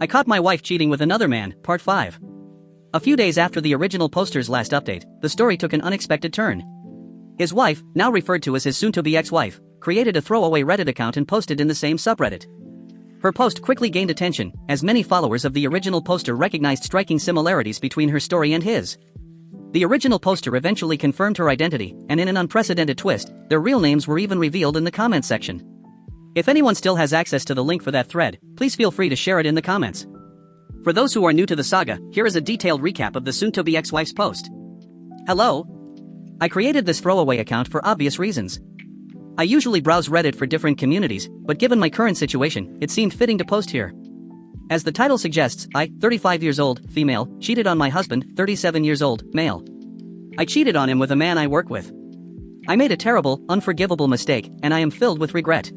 I caught my wife cheating with another man, Part 5. A few days after the original poster's last update, the story took an unexpected turn. His wife, now referred to as his soon-to-be ex-wife, created a throwaway Reddit account and posted in the same subreddit. Her post quickly gained attention, as many followers of the original poster recognized striking similarities between her story and his. The original poster eventually confirmed her identity, and in an unprecedented twist, their real names were even revealed in the comments section. If anyone still has access to the link for that thread, please feel free to share it in the comments. For those who are new to the saga, here is a detailed recap of the soon-to-be ex-wife's post. Hello. I created this throwaway account for obvious reasons. I usually browse Reddit for different communities, but given my current situation, it seemed fitting to post here. As the title suggests, I, 35 years old, female, cheated on my husband, 37 years old, male. I cheated on him with a man I work with. I made a terrible, unforgivable mistake, and I am filled with regret.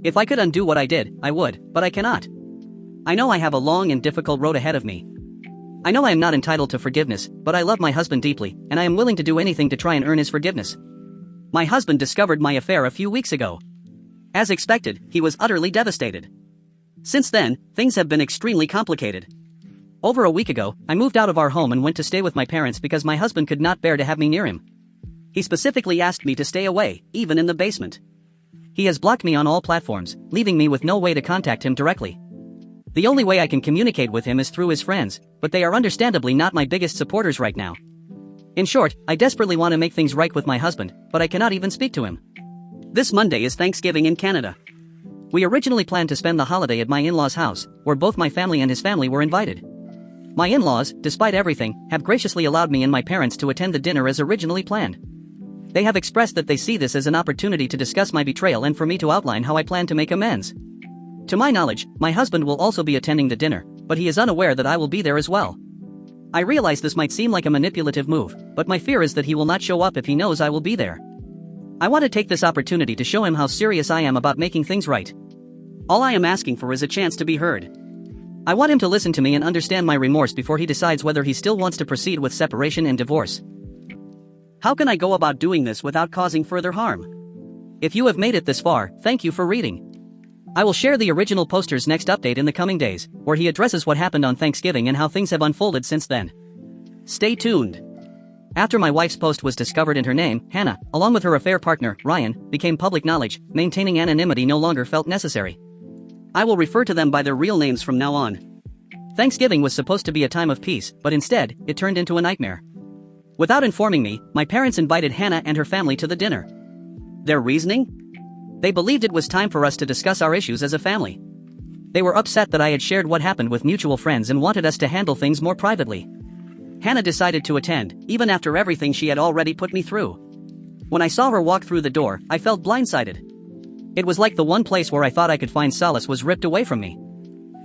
If I could undo what I did, I would, but I cannot. I know I have a long and difficult road ahead of me. I know I am not entitled to forgiveness, but I love my husband deeply, and I am willing to do anything to try and earn his forgiveness. My husband discovered my affair a few weeks ago. As expected, he was utterly devastated. Since then, things have been extremely complicated. Over a week ago, I moved out of our home and went to stay with my parents because my husband could not bear to have me near him. He specifically asked me to stay away, even in the basement. He has blocked me on all platforms, leaving me with no way to contact him directly. The only way I can communicate with him is through his friends, but they are understandably not my biggest supporters right now. In short, I desperately want to make things right with my husband, but I cannot even speak to him. This Monday is Thanksgiving in Canada. We originally planned to spend the holiday at my in-laws' house, where both my family and his family were invited. My in-laws, despite everything, have graciously allowed me and my parents to attend the dinner as originally planned. They have expressed that they see this as an opportunity to discuss my betrayal and for me to outline how I plan to make amends. To my knowledge, my husband will also be attending the dinner, but he is unaware that I will be there as well. I realize this might seem like a manipulative move, but my fear is that he will not show up if he knows I will be there. I want to take this opportunity to show him how serious I am about making things right. All I am asking for is a chance to be heard. I want him to listen to me and understand my remorse before he decides whether he still wants to proceed with separation and divorce. How can I go about doing this without causing further harm? If you have made it this far, thank you for reading. I will share the original poster's next update in the coming days, where he addresses what happened on Thanksgiving and how things have unfolded since then. Stay tuned. After my wife's post was discovered and her name, Hannah, along with her affair partner, Ryan, became public knowledge, maintaining anonymity no longer felt necessary. I will refer to them by their real names from now on. Thanksgiving was supposed to be a time of peace, but instead, it turned into a nightmare. Without informing me, my parents invited Hannah and her family to the dinner. Their reasoning? They believed it was time for us to discuss our issues as a family. They were upset that I had shared what happened with mutual friends and wanted us to handle things more privately. Hannah decided to attend, even after everything she had already put me through. When I saw her walk through the door, I felt blindsided. It was like the one place where I thought I could find solace was ripped away from me.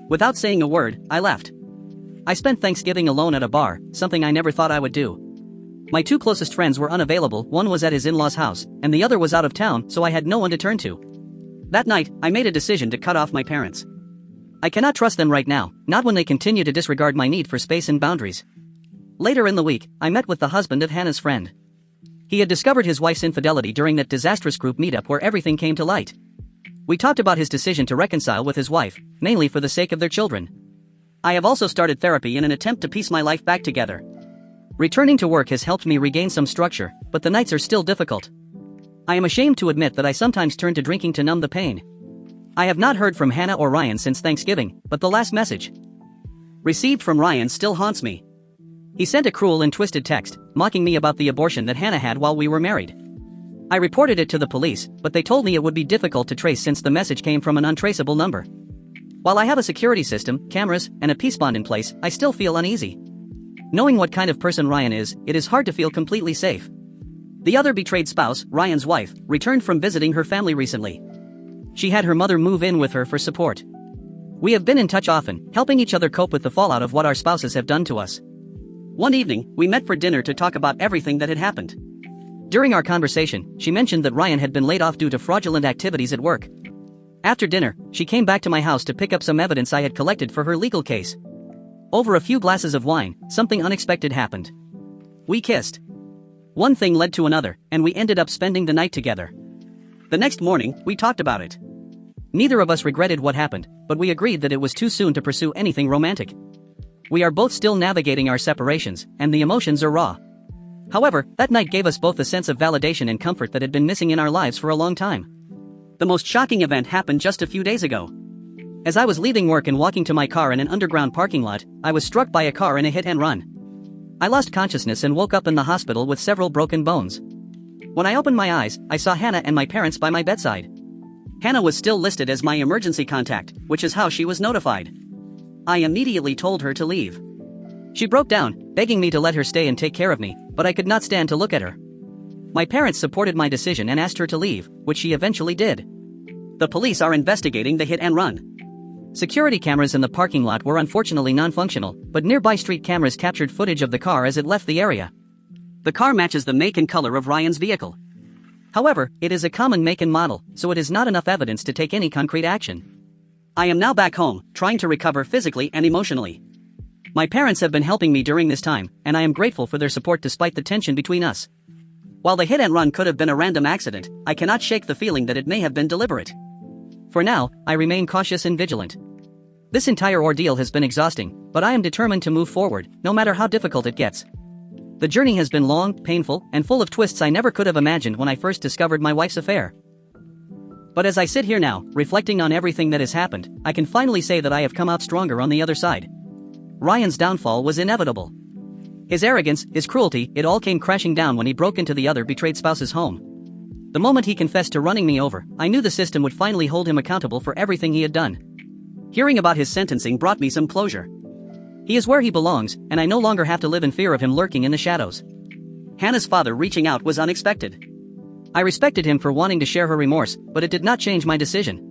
Without saying a word, I left. I spent Thanksgiving alone at a bar, something I never thought I would do. My two closest friends were unavailable, one was at his in-laws' house, and the other was out of town, so I had no one to turn to. That night, I made a decision to cut off my parents. I cannot trust them right now, not when they continue to disregard my need for space and boundaries. Later in the week, I met with the husband of Hannah's friend. He had discovered his wife's infidelity during that disastrous group meetup where everything came to light. We talked about his decision to reconcile with his wife, mainly for the sake of their children. I have also started therapy in an attempt to piece my life back together. Returning to work has helped me regain some structure, but the nights are still difficult. I am ashamed to admit that I sometimes turn to drinking to numb the pain. I have not heard from Hannah or Ryan since Thanksgiving, but the last message received from Ryan still haunts me. He sent a cruel and twisted text, mocking me about the abortion that Hannah had while we were married. I reported it to the police, but they told me it would be difficult to trace since the message came from an untraceable number. While I have a security system, cameras, and a peace bond in place, I still feel uneasy. Knowing what kind of person Ryan is, it is hard to feel completely safe. The other betrayed spouse, Ryan's wife, returned from visiting her family recently. She had her mother move in with her for support. We have been in touch often, helping each other cope with the fallout of what our spouses have done to us. One evening, we met for dinner to talk about everything that had happened. During our conversation, she mentioned that Ryan had been laid off due to fraudulent activities at work. After dinner, she came back to my house to pick up some evidence I had collected for her legal case. Over a few glasses of wine, something unexpected happened. We kissed. One thing led to another, and we ended up spending the night together. The next morning, we talked about it. Neither of us regretted what happened, but we agreed that it was too soon to pursue anything romantic. We are both still navigating our separations, and the emotions are raw. However, that night gave us both a sense of validation and comfort that had been missing in our lives for a long time. The most shocking event happened just a few days ago. As I was leaving work and walking to my car in an underground parking lot, I was struck by a car in a hit and run. I lost consciousness and woke up in the hospital with several broken bones. When I opened my eyes, I saw Hannah and my parents by my bedside. Hannah was still listed as my emergency contact, which is how she was notified. I immediately told her to leave. She broke down, begging me to let her stay and take care of me, but I could not stand to look at her. My parents supported my decision and asked her to leave, which she eventually did. The police are investigating the hit and run. Security cameras in the parking lot were unfortunately non-functional, but nearby street cameras captured footage of the car as it left the area. The car matches the make and color of Ryan's vehicle. However, it is a common make and model, so it is not enough evidence to take any concrete action. I am now back home, trying to recover physically and emotionally. My parents have been helping me during this time, and I am grateful for their support despite the tension between us. While the hit and run could have been a random accident, I cannot shake the feeling that it may have been deliberate. For now, I remain cautious and vigilant. This entire ordeal has been exhausting, but I am determined to move forward, no matter how difficult it gets. The journey has been long, painful, and full of twists I never could have imagined when I first discovered my wife's affair. But as I sit here now, reflecting on everything that has happened, I can finally say that I have come out stronger on the other side. Ryan's downfall was inevitable. His arrogance, his cruelty, it all came crashing down when he broke into the other betrayed spouse's home. The moment he confessed to running me over, I knew the system would finally hold him accountable for everything he had done. Hearing about his sentencing brought me some closure. He is where he belongs, and I no longer have to live in fear of him lurking in the shadows. Hannah's father reaching out was unexpected. I respected him for wanting to share her remorse, but it did not change my decision.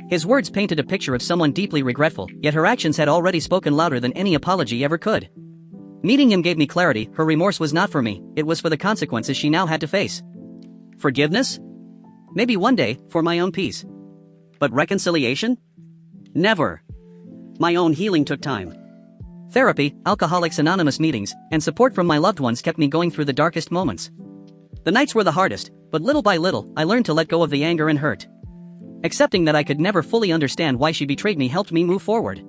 His words painted a picture of someone deeply regretful, yet her actions had already spoken louder than any apology ever could. Meeting him gave me clarity. Her remorse was not for me, it was for the consequences she now had to face. Forgiveness? Maybe one day, for my own peace. But reconciliation? Never. My own healing took time. Therapy, Alcoholics Anonymous meetings, and support from my loved ones kept me going through the darkest moments. The nights were the hardest, but little by little, I learned to let go of the anger and hurt. Accepting that I could never fully understand why she betrayed me helped me move forward.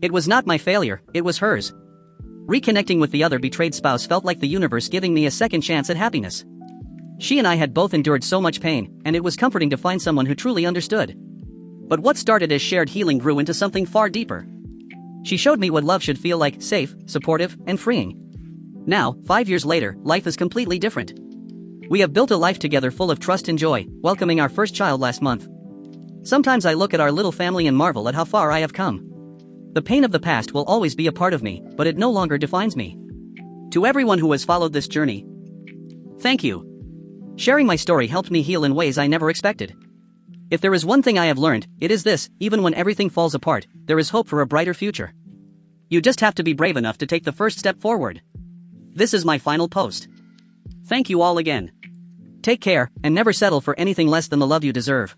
It was not my failure, it was hers. Reconnecting with the other betrayed spouse felt like the universe giving me a second chance at happiness. She and I had both endured so much pain, and it was comforting to find someone who truly understood. But what started as shared healing grew into something far deeper. She showed me what love should feel like: safe, supportive, and freeing. Now, 5 years later, life is completely different. We have built a life together full of trust and joy, welcoming our first child last month. Sometimes I look at our little family and marvel at how far I have come. The pain of the past will always be a part of me, but it no longer defines me. To everyone who has followed this journey, thank you. Sharing my story helped me heal in ways I never expected. If there is one thing I have learned, it is this: even when everything falls apart, there is hope for a brighter future. You just have to be brave enough to take the first step forward. This is my final post. Thank you all again. Take care, and never settle for anything less than the love you deserve.